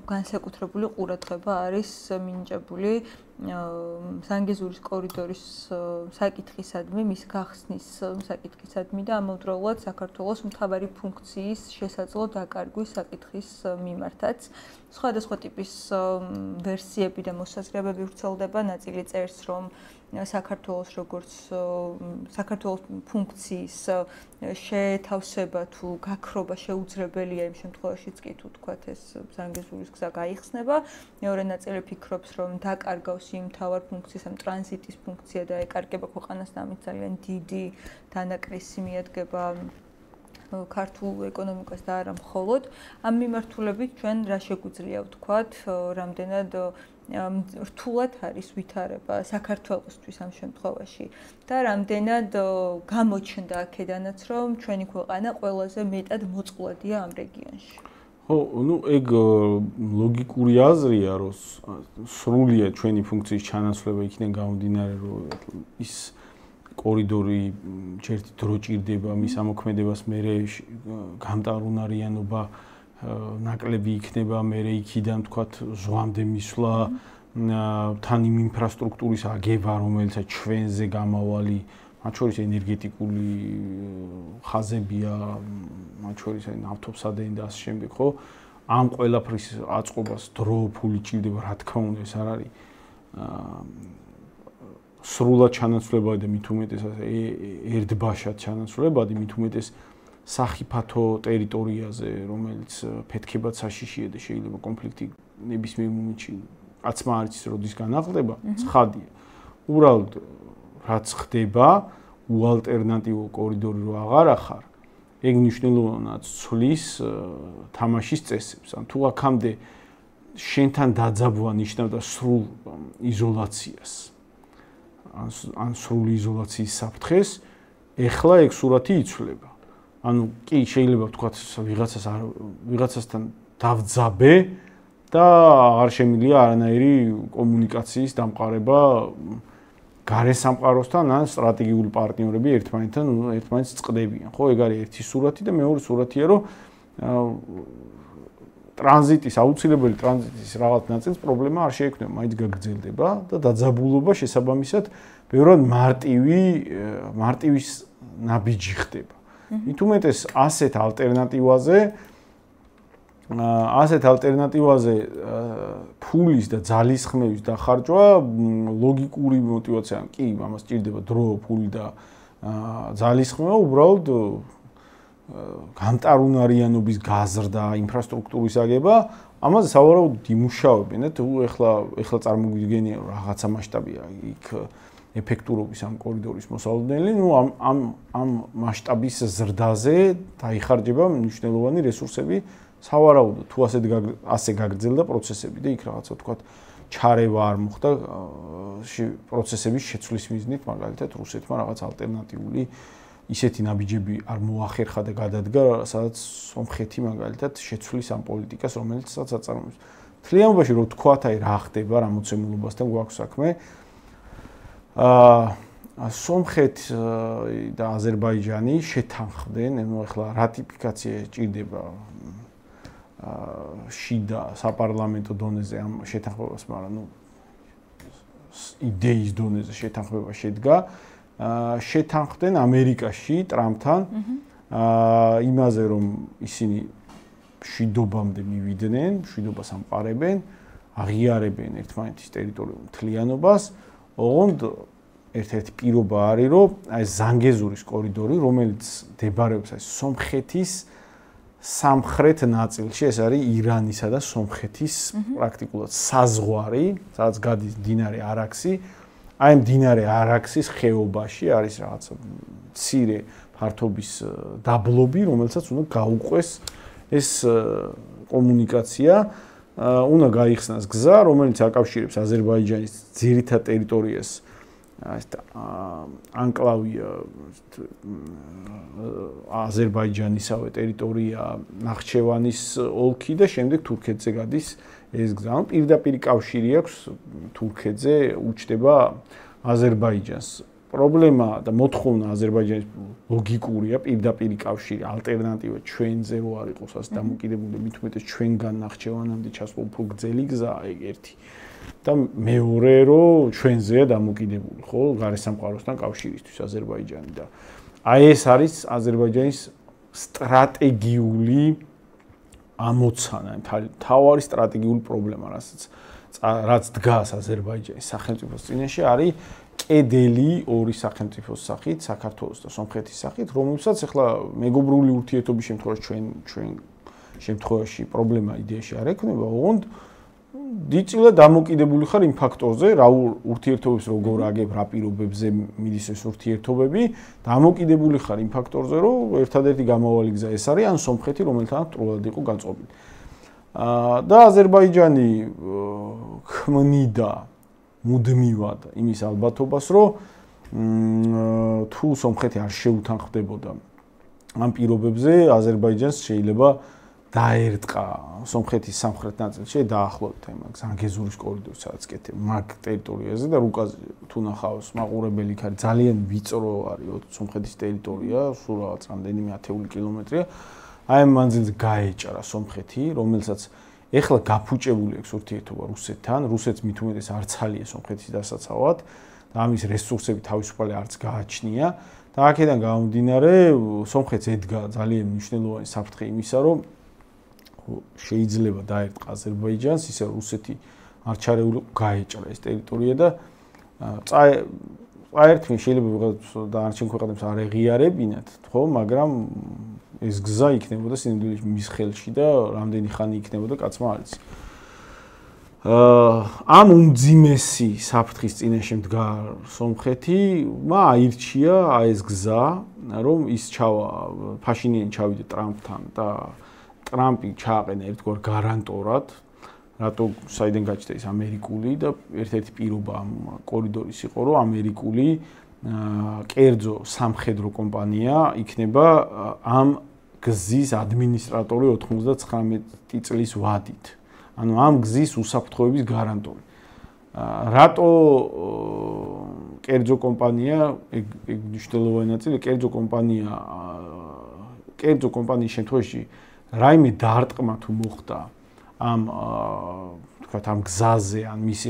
განსაკუთრებული ყურადღება არის მინიჭებული ზანგეზურის კორიდორის საკითხისადმი, მის გახსნის საკითხისადმი და ამავდროულად საქართველოს მთავარი ფუნქციის შესაძლო დაკარგვის საკითხის მიმართაც. სხვადასხვა ტიპის ვერსიები და მოსაზრებები ვრცელდება, ნაწილი წერს, რომ საქართველოს როგორც საქართველოს ფუნქციის შეთავსება თუ გაქრობა შეუძლებელია იმ შემთხვევაშიც კი თუ თქვათ ეს ზანგეზურის გზა გაიხსნება. მეორე ნაწილი ფიქრობს, რომ დაკარგავს იმ მთავარ ფუნქციას, ამ ტრანზიტის ფუნქცია და ეკარგება ქვეყანას და ამით ძალიან დიდი დანაკრისი მიადგება ქართულ ეკონომიკას და არა მხოლოდ. ამ მიმართულებით ჩვენ რა შეგვიძლია ვთქვათ, რამდენად რთულად არის ვითარება საქართველოსთვის ამ შემთხვევაში და რამდენად გამოჩნდა აქედანაც, რომ ჩვენი ქვეყანა ყველაზე მეტად მოწყვლადია ამ რეგიონში. ხო, ეგ ლოგიკური აზრია, რომ სრულიად ჩვენი ფუნქციის ჩანაცვლება იქიდან გამომდინარე, რომ ის კორიდორი ერთი დრო ჭირდება, მის ამოქმედებას მერე გამტარუნარიანობა ნაკლები იქნება, მერე იქიდან თქვათ ზღვამდე მისვლა, თან იმ ინფრასტრუქტურის აგება, რომელიც ჩვენზე გამავალი, მათ შორის ენერგეტიკული ხაზებია, მათ შორის ნავთობსადენი და ასე შემდეგ, ხო? ამ ყველაფრის აწყობას დრო, ფული ჭირდება, რა თქმა უნდა, ეს არ არის სრულად ჩანაცვლებადი და მით უმეტესად ერთბაშად ჩანაცვლებადი, მით უმეტეს სახიფათო ტერიტორიაზე, რომელიც ფეთქებად საშიშია და შეიძლება კონფლიქტი ნებისმიერ მომენტში კაცმა არ იცის როდის განახლდება, ცხადია. უბრალოდ რაც ხდება, უალტერნატივო კორიდორი რო აღარ ახარ, ეგ მნიშვნელოვნად ცვლის თამაშის წესებს. ან თუ აქამდე შენთან დაძაბვა ნიშნავდა სრულ იზოლაციას, ან სრული იზოლაციის საფრთხეს, ეხლა ეგ სურათი იცვლება. ანუ კი შეიძლება ვთქვათ ვიღაცასთან დავძაბე და აღარ შემიძლია არანაირი კომუნიკაციის დამყარება გარე სამყაროსთან ან სტრატეგიული პარტნიორები ერთმანეთს წყდებიან. ხო, ეგ არის ერთი სურათი და მეორე სურათია, რომ ტრანზიტის აუცილებელი ტრანზიტის რაღაც ნაწილს პრობლემა არ შეექმნება, მაინც გაგრძელდება და დაძაბულობა შესაბამისად ბევრად მარტივის ნაბიჯი ხდება. მით უმეტეს ასეთ ალტერნატივაზე ფულის და ძალისხმევის დახარჯვა ლოგიკური мотиваცია, კი, ამას ჭირდება დრო, ფული და ძალისხმევა, უბრალოდ გამტარუნარიანობის გაზრდა, ინფრასტრუქტურის აგება, ამაზე სავარაუდოდ იმუშავებენ და თუ ეხლა წარმოგვიდგენია რომ რაღაცა მასშტაბია იქ ეფექტურობის ამ კორიდორის მოსალოდნელი, ამ მასშტაბის ზრდაზე დაიხარჯება მნიშვნელოვანი რესურსები, სავარაუდოდ თუ ასე გაგრძელდა პროცესები და იქ რაღაცა თქვათ ჩარევა არ მოხდა პროცესების შეცვლის მიზნით, მაგალითად რუსეთმა რაღაც ალტერნატიული ისეთი ნაბიჯები არ მოახერხა და გადადგა, სადაც სომხეთი მაგალითად შეცვლის ამ პოლიტიკას, რომელიც აწარმოებს. თლიანობაში რო თქვათ, აი რა ხდება, რა მოცემულობასთან გვაქვს საქმე. სომხეთი და აზერბაიჯანი შეთანხმდნენ, ანუ ახლა რატიფიკაცია ჭირდება შიდა საპარლამენტო დონეზე ამ შეთანხმებას, მაგრამ იდეის დონეზე შეთანხმება შედგა. შეთანხმდნენ ამერიკაში ტრამპთან იმაზე, რომ ისინი მშვიდობამდე მივიდნენ, მშვიდობას ამყარებენ, აღიარებენ ერთმანეთის ტერიტორიულ მთლიანობას. ოღონდ ერთ-ერთი პირობა არის, რომ აი ზანგეზურის კორიდორი, რომელიც მდებარეობს აი სომხეთის სამხრეთ ნაწილში, ეს არის ირანისა და სომხეთის პრაქტიკულად საზღვარი, სადაც გადის მდინარე არაქსი. აი მდინარე არაქსის ხეობაში არის რაღაცა მცირე ფართობის დაბლობი, რომელსაც უნდა გაუყვეს ეს კომუნიკაცია, უნდა გაიხსნას გზა, რომელიც აკავშირებს აზერბაიჯანის ძირითად ტერიტორიას, ანკლავია აზერბაიჯანისავე ტერიტორია ნახჩევანის ოლქი და შემდეგ თურქეთზე გადის ეს გზა. პირდაპირ კავშირი აქვს თურქეთზე, უჩნდება აზერბაიჯანს. პრობლემა და მოთხოვნა აზერბაიჯანის ლოგიკურია, პირდაპირი კავშირი, ალტერნატივა ჩვენზე რო არ იყოს ასე დამოკიდებული, მით უმეტეს ჩვენგან ნახჩევანამდე ჩასვლა უფრო გრძელი გზაა, ეგ ერთი. და მეორე რომ ჩვენზეა დამოკიდებული, ხო, გარესამყაროსთან კავშირისთვის აზერბაიჯანი და აი ეს არის აზერბაიჯანის სტრატეგიული ამოცანა, თავარი სტრატეგიული პრობლემა, რაც დგას აზერბაიჯანის სახელმწიფოს წინაშე, არის კედელი ორი სახელმწიფოს სახით, საქართველოს და სომხეთის სახით, რომელსაც ახლა მეგობრული ურთიერთობის შემთხვევაში ჩვენ შემთხვევაში პრობლემა იდეაში არ ექნება, ოღონდ დიდწილად დამოკიდებული ხარ იმ ფაქტორზე, რა ურთიერთობებს როგორ აგებ, რა პირობებზე მიდის ეს ურთიერთობები, დამოკიდებული ხარ იმ ფაქტორზე, რომ ერთადერთი გამავალი გზა ეს არის, ან სომხეთი, რომელთანაც ტრულად იყო განწყობილი. და აზერბაიჯანი ქმნიდა მუდმივად იმის ალბათობას, რომ თუ სომხეთი არ შეუთანხმდებოდა ამ პირობებზე, აზერბაიჯანს შეიძლება დაერტყა სომხეთის სამხრეთ ნაწილში, დაახლოებით აი ზანგეზურის კორიდორი, სადაც კეთებ მაგ ტერიტორიაზე და რუკაზე თუ ნახავს მაყურებელი იქ არის ძალიან ვიწრო არის სომხეთის ტერიტორია, სულ რაღაც რამდენიმე ათეული კილომეტრია. აი ამ მანძილზე გაეჭრა სომხეთი, რომელსაც ეხლა გაფუჭებული აქვს ურთიერთობა რუსეთთან, რუსეთს მით უმეტეს არ ცალია სომხეთის დასაცავად და ამის რესურსები თავისუფალი არც გააჩნია და აქედან გამომდინარე სომხეთს ედგა ძალიან მნიშვნელოვანი საფრთხე იმისა, რომ შეიძლება დაერტყა აზერბაიჯანს, ისე რუსეთი არ ჩარეული გაეჭრა ეს ტერიტორია და წაერთმი შეიძლება ვიღაც დანარჩენ ქვეყნებს არ ეღიარებინათ, ხო, მაგრამ ეს გზა იქნებოდა სინამდვილეში მის ხელში და რამდენი ხანი იქნებოდა კაცმა არ იცის. ამ უმძიმესი საფრთხის წინაშე მდგარ სომხეთი, აირჩია ეს გზა, რომ ის ფაშინიანი ჩავიდა ტრამპთან და ტრამპი ჩააყენა ერთგვარ გარანტორად, რატო საიდან გაჩნდა ის ამერიკული და ერთ-ერთი პირობა ამ კორიდორის იყო, რომ ამერიკული კერძო სამხედრო კომპანია იქნება ამ გზის ადმინისტრატორი 99 წლის ვადით. ანუ ამ გზის უსაფრთხოების გარანტორი. რატო კერძო კომპანია, ეგ მნიშვნელოვანი ნაწილი, კერძო კომპანიის შემთხვევაში რაიმე დარტყმა თუ მოხდა ამ თქვათ ამ გზაზე ან მისი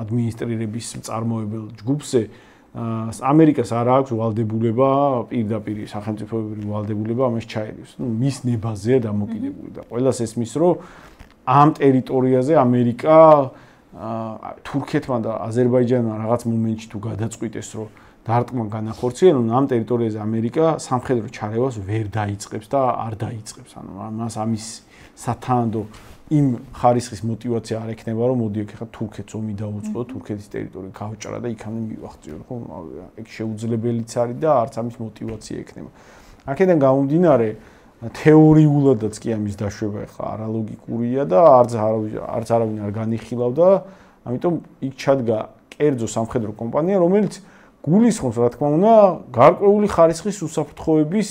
ადმინისტრირების მწარმოებელ ჯგუფზე ამერიკას არ აქვს ვალდებულება პირდაპირ სახელმწიფოებრივი ვალდებულება ამას ჩაერიოს. მის ნებაზეა დამოკიდებული და ყველას ესმის, რომ ამ ტერიტორიაზე ამერიკა თურქეთმა და აზერბაიჯანმა რაღაც მომენტში თუ გადაწყვიტეს, რომ დარტყმა განახორციელონ, ამ ტერიტორიაზე ამერიკა სამხედრო ჩარევას ვერ დაიწყებს და არ დაიწყებს. ანუ მას ამის სათანადო იმ ხარისხის мотиваცია არ ექნება, რომ მოდი აქ ხა თურქეთს ომი დაუწყო, თურქეთის ტერიტორია გავჭრა და იქამდე მივახციო, ხო? ეგ შეუძლებელიც არის და არც ამის мотиваცია ექნება. აქედან გამომდინარე, თეორიულადაც კი ამის დაშვება ხა არალოგიკურია და არც არავინ არ განიხილავდა, ამიტომ იქ ჩადგა კერძო სამხედრო კომპანია, რომელიც გულისხმობს, რა თქმა უნდა, გარკვეული ხარისხის უსაფრთხოების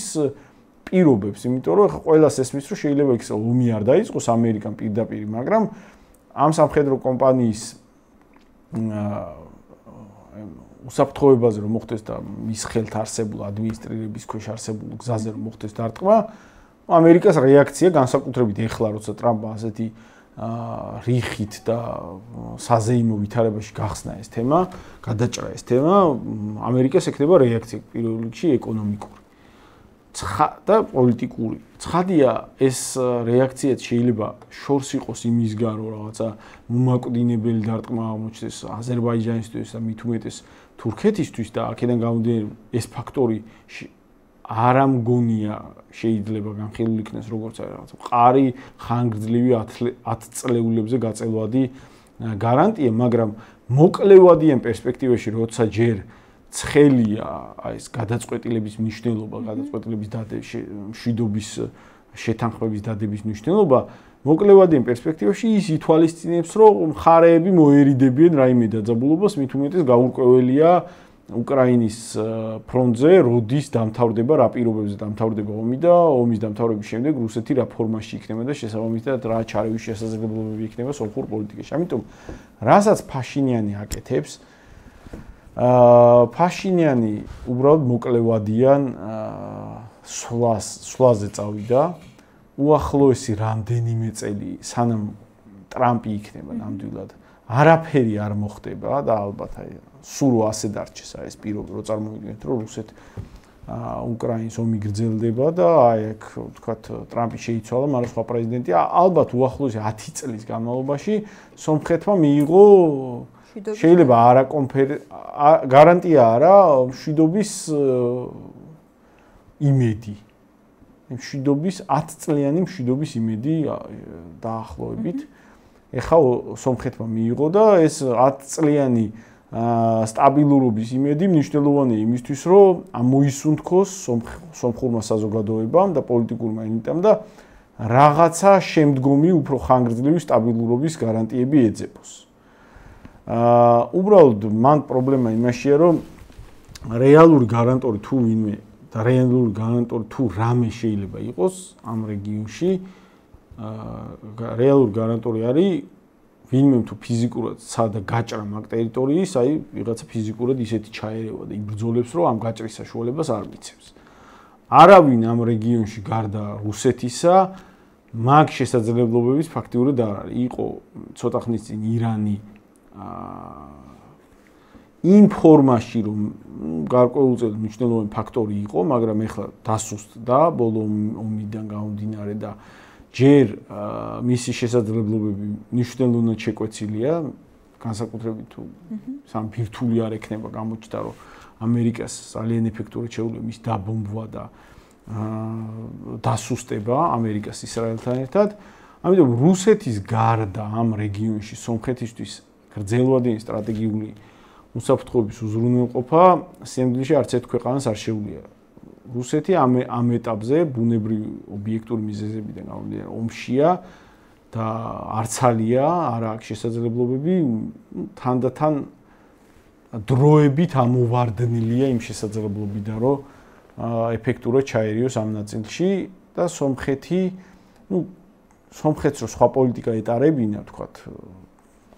პირობებს, იმიტომ რომ ყველას ესმის, რომ შეიძლება იქ ომი არ დაიწყოს ამერიკამ პირდაპირ, მაგრამ ამ სამხედრო კომპანიის უსაფრთხოებაზე რომ მოხდეს და მის ხელთ არსებულ ადმინისტრირების ქვეშ არსებულ გზაზე რომ მოხდეს დარტყმა, ამერიკას რეაქცია განსაკუთრებით ეხლა, როცა ტრამპმა ასეთი რიხით და საზეიმო ვითარებაში გახსნა ეს თემა, გადაჭრა ეს თემა, ამერიკას ექნება რეაქცია პირველ რიგში ეკონომიკური და პოლიტიკური. ცხადია, ეს რეაქციაც შეიძლება შორს იყოს იმისგან, რომ რაღაცა მომაკვდინებელი დარტყმა აღმოჩნდეს აზერბაიჯანისთვის და მით უმეტეს თურქეთისთვის და აქედან გამომდინარე ეს ფაქტორი არ ამგონია შეიძლება განხილული იქნეს როგორც რაღაც მყარი ხანგრძლივი 10 წლეულებზე გაწელვადი გარანტია, მაგრამ მოკლევადიან პერსპექტივაში, როცა ჯერ ცხელია ეს გადაწყვეტილების მნიშვნელობა, გადაწყვეტილების მშვიდობის შეთანხმების დადების მნიშვნელობა, მოკლევადიან პერსპექტივაში ის ითვალისწინებს, რომ მხარეები მოერიდებიან რაიმე დაძაბულობას, მით უმეტეს გაურკვეველია უკრაინის ფრონტზე, როდის დამთავრდება, რა პირობებზე დამთავრდება ომი და ომის დამთავრების შემდეგ რუსეთი რა ფორმაში იქნება და შესაბამისად რა ჩარევის შესაძლებლობები იქნება სომხურ პოლიტიკაში. ამიტომ რასაც ფაშინიანი აკეთებს, ფაშინიანი უბრალოდ მოკლევადიან სვლაზე წავიდა. უახლოესი რამდენიმე წელი სანამ ტრამპი იქნება ნამდვილად არაფერი არ მოხდება და ალბათ სულ ასე დარჩეს ეს პირობი რომ წარმოვიდგინეთ რომ რუსეთ უკრაინის ომი გრძელდება და აქ ვთქვათ ტრამპი შეიცვალა, მაგრამ სხვა პრეზიდენტი ალბათ უახლოესი 10 წლის განმავლობაში სომხეთმა მიიღო შეიძლება გარანტია არა მშვიდობის იმედი. მშვიდობის 10 წლიანი მშვიდობის იმედი დაახლოებით. ეხლა სომხეთმა მიიღო და ეს 10 წლიანი სტაბილურობის იმედი მნიშვნელოვანია იმისთვის, რომ მოისუნთქოს სომხურმა საზოგადოებამ და პოლიტიკურმა ელიტამ და რაღაცა შემდგომი უფრო ხანგრძლივი სტაბილურობის გარანტიები ეძებოს. უბრალოდ მან პრობლემა იმაშია, რომ რეალური გარანტორი თუ ვინმე და რეალური გარანტორი თუ რამე შეიძლება იყოს ამ რეგიონში, რეალური გარანტორი არის ვინმე თუ ფიზიკურად სადა გაჭრა მაგ ტერიტორიის, აი ვიღაცა ფიზიკურად ისეთი ჩაერევა და იბრძოლებს, რომ ამ გაჭრის საშუალებას არ მიცემს. არავინ ამ რეგიონში გარდა რუსეთისა მაგ შესაძლებლობების ფაქტიურად არ არის. იყო ცოტა ხნის წინ ირანი იმ ფორმაში, რომ გარკვეულწილად მნიშვნელოვანი ფაქტორი იყო, მაგრამ ეხლა დასუსტდა ბოლო ომიდან გამომდინარე და ჯერ მისი შესაძლებლობები მნიშვნელოვნად შეკვეცილია, განსაკუთრებით თუ სამ ბირთვული არ ექნება გამოჩნდა, რომ ამერიკას ძალიან ეფექტურად შეუძლია მის დაბომბვა და დასუსტება ამერიკას ისრაელთან ერთად. ამიტომ რუსეთის გარდა ამ რეგიონში სომხეთისთვის გრძელვადიანი სტრატეგიული უსაფრთხოების უზრუნველყოფა სინამდვილეში არც ერთ ქვეყანას არ შეუძლია. რუსეთი ამ ეტაპზე ბუნებრივი ობიექტური მიზეზებიდან გამომდინარე ომშია და არცალია არ აქვს შესაძლებლობები თანდათან დროებით ამოვარდნილია იმ შესაძლებლობიდან, რომ ეფექტურად ჩაერიოს ამ ნაწილში და სომხეთი, სომხეთს რო სხვა პოლიტიკა ეტარებინა, თქვათ,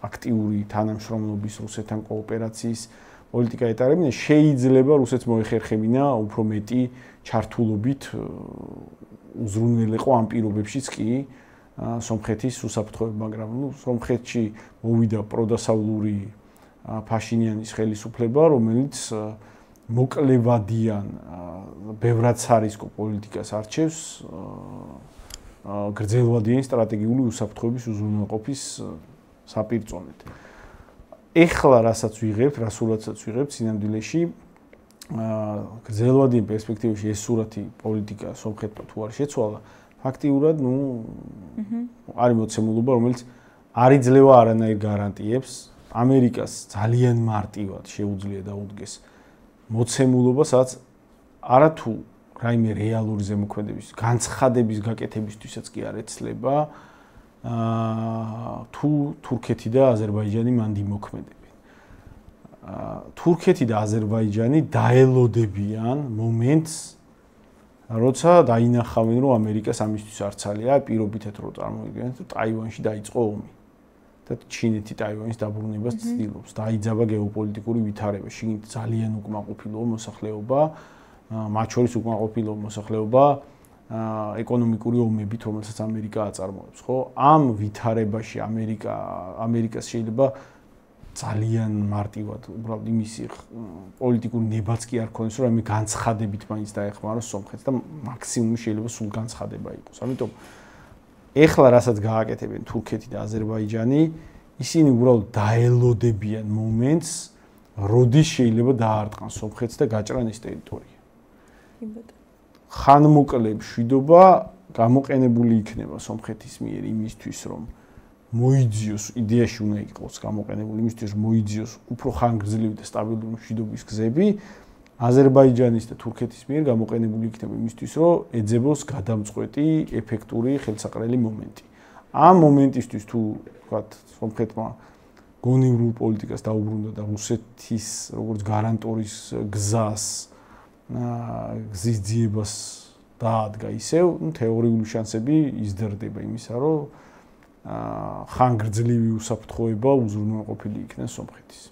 აქტიური თანამშრომლობის რუსეთთან კოოპერაციის პოლიტიკა ეტარებინა, შეიძლება რუსეთს მოეხერხებინა უფრო მეტი ჩართულობით უზრუნველყო ამ პირობებშიც კი სომხეთის უსაფრთხოება, მაგრამ სომხეთში მოვიდა პროდასავლური ფაშინიანის ხელისუფლება, რომელიც მოკლევადიან ბევრად სარისკო პოლიტიკას არჩევს გრძელვადიანი სტრატეგიული უსაფრთხოების უზრუნველყოფის საპირწონედ. ეხლა რასაც ვიღებთ, რასულადაც ვიღებთ სინამდვილეში გრძელვადიან პერსპექტივაში ეს სურათი პოლიტიკა სომხეთმა თუ არ შეცვალა, ფაქტიურად არის მოცემულობა, რომელიც არ იძლევა არანაირ გარანტიებს. ამერიკას ძალიან მარტივად შეუძლია დაუდგეს მოცემულობა, სადაც არათუ რაიმე რეალური ზემოქმედების განცხადების გაკეთებისთვისაც კი არ ეცლება თუ თურქეთი და აზერბაიჯანი მან იმოქმედებენ. თურქეთი და აზერბაიჯანი დაელოდებიან მომენტს, როცა დაინახავენ, რომ ამერიკას ამისთვის არცალია, პირობითად რო წარმოვიდგინეთ, ტაივანში დაიწყო ომი. და ჩინეთი ტაივანის დაბრუნებას ცდილობს. დაიძაბა გეოპოლიტიკური ვითარება, შიგნით ძალიან უკმაყოფილო მოსახლეობა, მათ შორის უკმაყოფილო მოსახლეობა ეკონომიკური ომებით, რომელსაც ამერიკა აწარმოებს, ხო? ამ ვითარებაში ამერიკას შეიძლება ძალიან მარტივად, უბრალოდ იმისი პოლიტიკური ნებაც კი არ ქონდეს, რომ ამი განცხადებით მაინც დაეხმაროს სომხეთს და მაქსიმუმი შეიძლება სულ განცხადება იყოს. ამიტომ ეხლა რასაც გააკეთებენ თურქეთი და აზერბაიჯანი, ისინი უბრალოდ დაელოდებიან მომენტს, როდის შეიძლება დაარტყან სომხეთს და გაჭრან ეს ტერიტორია. ხანმოკლე მშვიდობა გამოყენებული იქნება სომხეთის მიერ იმისთვის, რომ მოიძიოს, იდეაში უნდა იყოს გამოყენებული იმისთვის, რომ მოიძიოს უფრო ხანგრძლივი და სტაბილური მშვიდობის გზები, აზერბაიჯანის და თურქეთის მიერ გამოყენებული იქნება იმისთვის, რომ ეძებოს გადამწყვეტი, ეფექტური ხელსაყრელი მომენტი. ამ მომენტისთვის თუ ვთქვათ, სომხეთმა გონივრულ პოლიტიკას დაუბრუნდა და რუსეთის როგორც გარანტორის გზას გზის ძიებას დაადგა ისევ, თეორიული შანსები იზრდება იმისა, რომ ხანგრძლივი უსაფრთხოება უზრუნველყოფილი იქნეს სომხეთის.